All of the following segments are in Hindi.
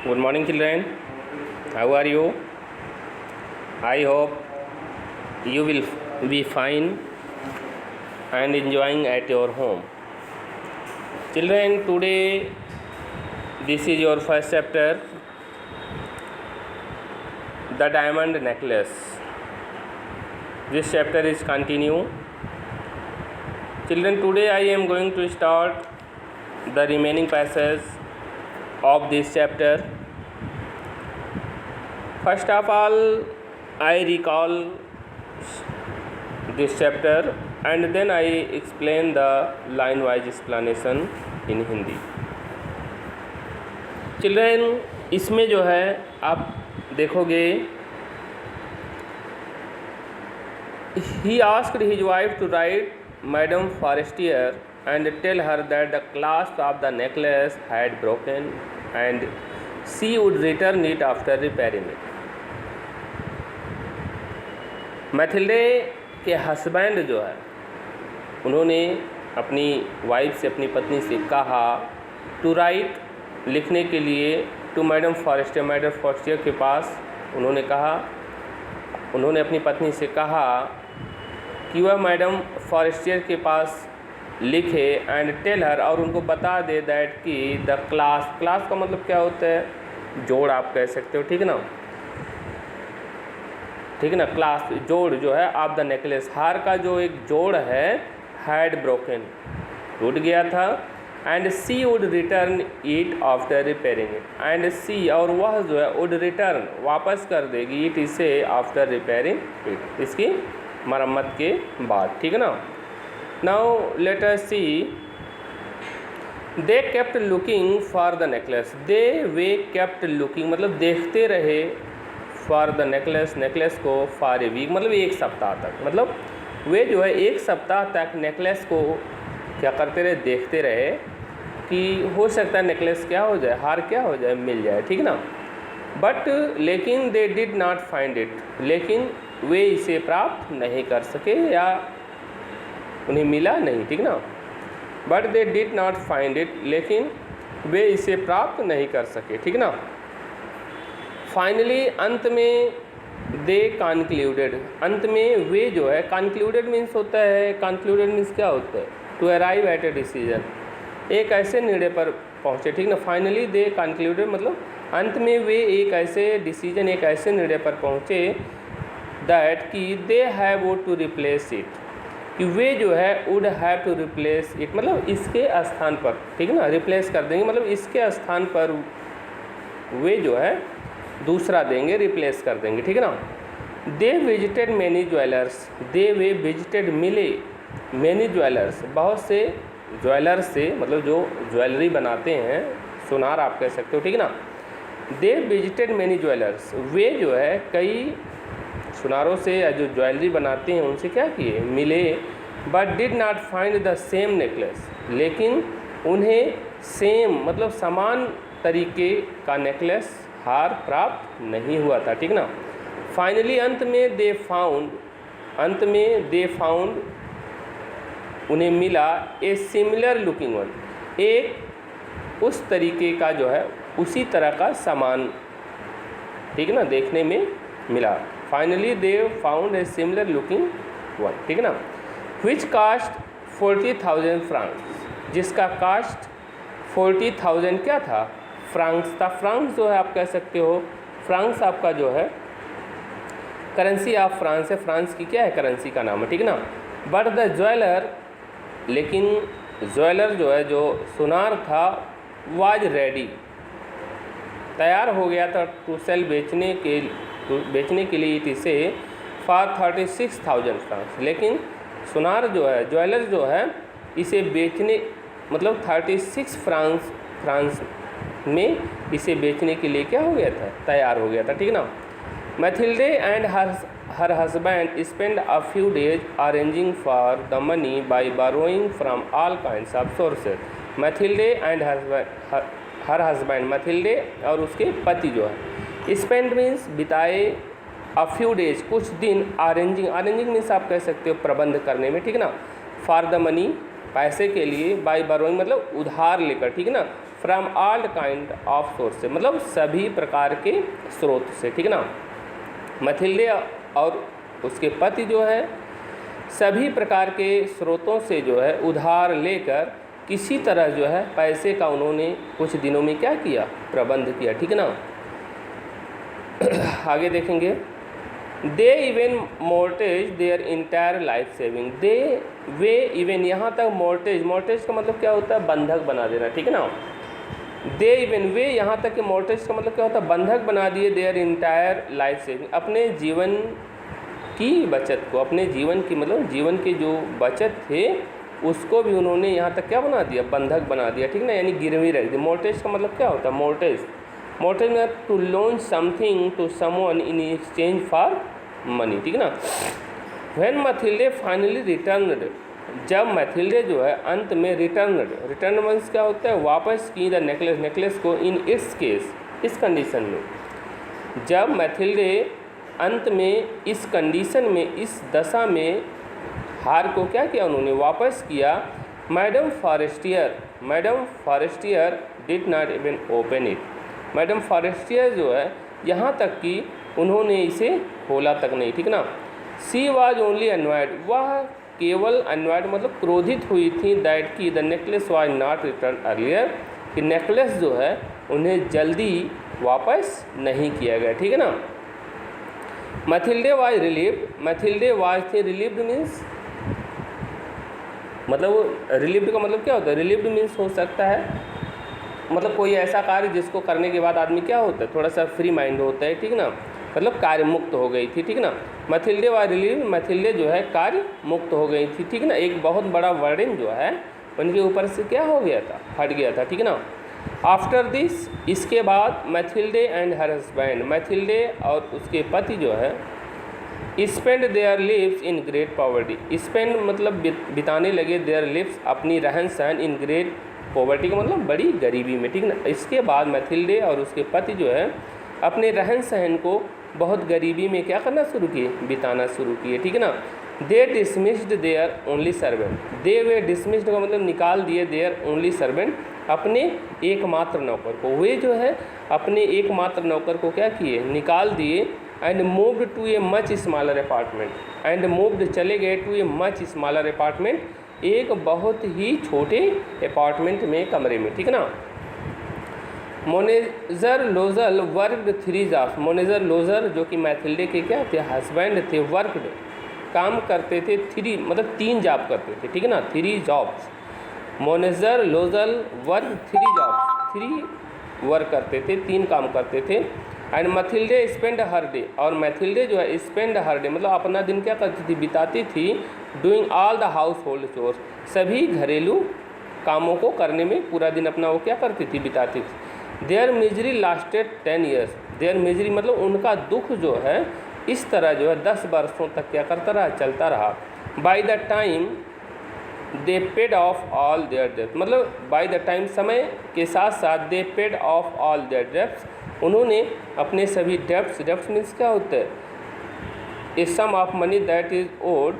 Good morning, children. How are you? I hope you will be fine and enjoying at your home. Children, today this is your first chapter, the diamond necklace. This chapter is continue. Children, today I am going to start the remaining passage of this chapter. First of all, I recall this chapter and then I explain the line wise explanation in Hindi. Children, इसमें जो है आप देखोगे, he asked his wife to write Madame Forestier and tell her that the clasp of the necklace had broken and she would return it after repairing it. Mathilde के हस्बैंड जो है उन्होंने अपनी वाइफ से, अपनी पत्नी से कहा टू राइट, लिखने के लिए, टू मैडम फॉरेस्टियर के पास उन्होंने कहा, उन्होंने अपनी पत्नी से कहा कि वह मैडम फॉरेस्टियर के पास लिखे एंड टेल हर, और उनको बता दे दैट कि द क्लास का मतलब क्या होता है, जोड़ आप कह सकते हो, ठीक है ना, ठीक है ना, क्लास जोड़ जो है ऑफ द नेकलेस, हार का जो एक जोड़ है हैड ब्रोकन, टूट गया था, and she would return it after repairing it, and she और वह जो है वुड रिटर्न वापस कर देगी इट इसे आफ्टर रिपेयरिंग इट, इसकी मरम्मत के बाद, ठीक है ना. Now let us see, they kept looking for the necklace, they वे केप्ट लुकिंग मतलब देखते रहे, फॉर द नेकलेस को, फॉर ए वीक मतलब एक सप्ताह तक, मतलब वे जो है एक सप्ताह तक नेकलेस को क्या करते रहे, देखते रहे कि हो सकता है नेकलेस क्या हो जाए, हार क्या हो जाए, मिल जाए, ठीक ना. बट लेकिन they did not find it, लेकिन वे इसे प्राप्त नहीं कर सके या उन्हें मिला नहीं, ठीक ना. But they did not find it, लेकिन वे इसे प्राप्त नहीं कर सके, ठीक ना. फाइनली अंत में दे कॉन्क्लूडेड, अंत में वे जो है, कॉन्क्लूडेड मीन्स होता है, कॉन्क्लूडेड मीन्स क्या होता है, to arrive at a decision, एक ऐसे निर्णय पर पहुँचे, ठीक ना. फाइनली दे कॉन्क्लूडेड मतलब अंत में वे एक ऐसे डिसीजन, एक ऐसे निर्णय पर पहुँचे दैट कि they have to replace it, कि वे जो है would have to replace it मतलब इसके स्थान पर, ठीक है ना, रिप्लेस कर देंगे मतलब इसके स्थान पर वे जो है दूसरा देंगे, रिप्लेस कर देंगे, ठीक है ना. They visited many jewellers, they way visited मिले मैनी ज्वेलर्स, बहुत से ज्वेलर्स से मतलब जो ज्वेलरी बनाते हैं, सुनार आप कह सकते हो, ठीक है ना. दे विजिटेड मैनी ज्वेलर्स, वे जो है कई सुनारों से या जो ज्वेलरी बनाते हैं उनसे क्या किए, मिले. But did not find the same necklace, लेकिन उन्हें सेम मतलब समान तरीके का नेकलेस, हार प्राप्त नहीं हुआ था, ठीक ना. फाइनली अंत में दे फाउंड उन्हें मिला ए सिमिलर लुकिंग वन, एक उस तरीके का जो है उसी तरह का सामान, ठीक है ना, देखने में मिला. Finally they found a similar looking one, ठीक है ना. विच कास्ट 40,000 फ्रांक्स, जिसका कास्ट 40,000 क्या था, फ्रांक्स था. फ्रांक्स जो है आप कह सकते हो, फ्रांक्स आपका जो है करेंसी ऑफ फ्रांस है, फ्रांस की क्या है, करेंसी का नाम है, ठीक है ना. बट द ज्वेलर, लेकिन ज्वेलर जो है, जो सुनार था, वाज रेडी, तैयार हो गया था, टू सेल बेचने के लिए इट इसे फॉर 36,000 फ्रांक्स, लेकिन सुनार जो है, ज्वेलर जो है, इसे बेचने मतलब 36 फ्रांस में इसे बेचने के लिए क्या हो गया था, तैयार हो गया था, ठीक ना. Mathilde and her husband spend a few days arranging for the money by burrowing from all kinds of sources. Mathilde and her husband, Mathilde और उसके पति जो है, स्पेंड मीन्स बिताए, अ फ्यू डेज कुछ दिन, अरेंजिंग मीन्स आप कह सकते हो प्रबंध करने में, ठीक ना. फॉर द मनी पैसे के लिए, बाय बारोइंग मतलब उधार लेकर, ठीक है ना, from all kind of source से, मतलब सभी प्रकार के स्रोत से, ठीक ना। मैथिल्डे और उसके पति जो है सभी प्रकार के स्रोतों से जो है उधार लेकर किसी तरह जो है पैसे का उन्होंने कुछ दिनों में क्या किया, प्रबंध किया, ठीक ना। आगे देखेंगे, they even मोर्टेज their entire life saving, way even, यहाँ तक मोर्टेज का मतलब क्या होता है, बंधक बना देना, ठीक है ना। दे इवन, वे यहाँ तक कि मोर्टेज का मतलब क्या होता है, बंधक बना दिए देयर इंटायर लाइफ सेविंग, अपने जीवन की बचत को, अपने जीवन की मतलब जीवन के जो बचत थे उसको भी उन्होंने यहाँ तक क्या बना दिया, बंधक बना दिया, ठीक ना, यानी गिरवी रख दी। मोर्टेज का मतलब क्या होता है, मोर्टेज में to loan something to someone in exchange for money, ठीक ना। व्हेन मैथिल्डे फाइनली रिटर्नड, जब मैथिल्डे जो है अंत में रिटर्न मीन्स क्या होता है, वापस की द नेकलेस को, इन इट्स केस, इस कंडीशन में, जब मैथिल्डे अंत में इस कंडीशन में, इस दशा में हार को क्या किया उन्होंने, वापस किया। Madam Forestier did not even open it, madam Forestier जो है यहाँ तक कि उन्होंने इसे खोला तक नहीं, ठीक ना। सी वाज ओनली अनवॉयड, वह केवल अनवॉयड मतलब क्रोधित हुई थी, दैट की the necklace was not return earlier, कि नेकलेस जो है उन्हें जल्दी वापस नहीं किया गया, ठीक है ना। मैथिल्डे वाज थी रिलीव्ड मीन्स, मतलब रिलीव्ड का मतलब क्या होता है, रिलीव्ड मीन्स हो सकता है मतलब कोई ऐसा कार्य जिसको करने के बाद आदमी क्या होता है, थोड़ा सा फ्री माइंड होता है, ठीक ना, मतलब कार्य मुक्त हो गई थी, ठीक ना। मैथिल्डे वाज रिलीव्ड, मैथिल्डे जो है कार्य मुक्त हो गई थी, ठीक ना। एक बहुत बड़ा वर्डन जो है उनके ऊपर से क्या हो गया था, हट गया था, ठीक ना। आफ्टर दिस, इसके बाद Mathilde and her husband, Mathilde और उसके पति जो है spend their lives in great poverty, spend मतलब बिताने लगे देयर लिव्स, अपनी रहन सहन, इन ग्रेट पॉवर्टी का मतलब बड़ी गरीबी में, ठीक ना। इसके बाद मैथिल्डे और उसके पति जो है अपने रहन सहन को बहुत गरीबी में क्या करना शुरू किए, बिताना शुरू किए, ठीक है ना। They dismissed their only servant, they वे डिसमिस्ड का मतलब निकाल दिए देयर ओनली सर्वेंट, अपने एकमात्र नौकर को, वे जो है अपने एकमात्र नौकर को क्या किए, निकाल दिए। And moved to a much smaller apartment, and moved चले गए to a much smaller apartment, एक बहुत ही छोटे अपार्टमेंट में, कमरे में, ठीक है ना। मोनेजर लोजल वर्कड 3 जॉब्स, मोनेजर लोजर जो कि मैथिल्डे के क्या थे, हस्बैंड थे, वर्कड काम करते थे, 3 मतलब 3 जॉब करते थे, ठीक है ना, 3 जॉब्स। मोनेजर लोजल वर्क 3 जॉब्स, 3 वर्क करते थे, 3 काम करते थे। And Mathilde spend her day, और मैथिल्डे जो है स्पेंड हर डे मतलब अपना दिन क्या करती थी, बिताती थी, doing all the house hold chores, सभी घरेलू कामों को करने में पूरा दिन अपना वो क्या करती थी, बिताती थी। Their misery lasted 10 years, their misery मतलब उनका दुख जो है इस तरह जो है 10 वर्षों तक क्या करता रहा, चलता रहा। By the time they paid off all their डेब्ट, मतलब बाय द टाइम समय के साथ साथ they paid off all their debts, उन्होंने अपने सभी डेब्ट्स मीन्स क्या होता है, a sum of money that is owed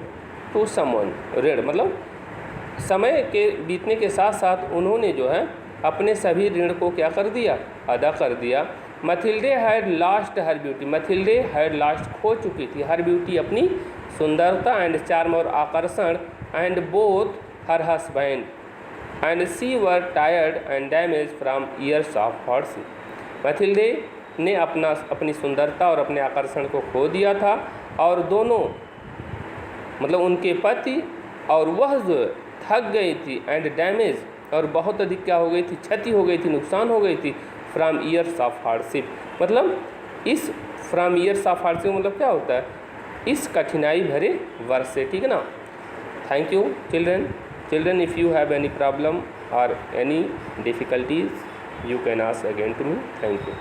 to someone, ऋण मतलब समय के बीतने के साथ साथ उन्होंने जो है अपने सभी ऋण को क्या कर दिया, अदा कर दिया। Mathilde had last her beauty, Mathilde had last खो चुकी थी हर ब्यूटी अपनी सुंदरता, एंड चार्म और आकर्षण, and both her husband and she were tired and damage from years of hardship. Mathilde ने अपनी सुंदरता और अपने आकर्षण को खो दिया था, और दोनों मतलब उनके पति और वह जो थक गई थी, एंड डैमेज और बहुत अधिक क्या हो गई थी, क्षति हो गई थी, नुकसान हो गई थी, फ्रॉम ईयर्स ऑफ हार्डशिप, मतलब इस फ्रॉम ईयर्स ऑफ हार्डशिप मतलब क्या होता है, इस कठिनाई भरे वर्ष से, ठीक है ना। Thank you children, if you have any problem और any difficulties you can ask again to me. Thank you.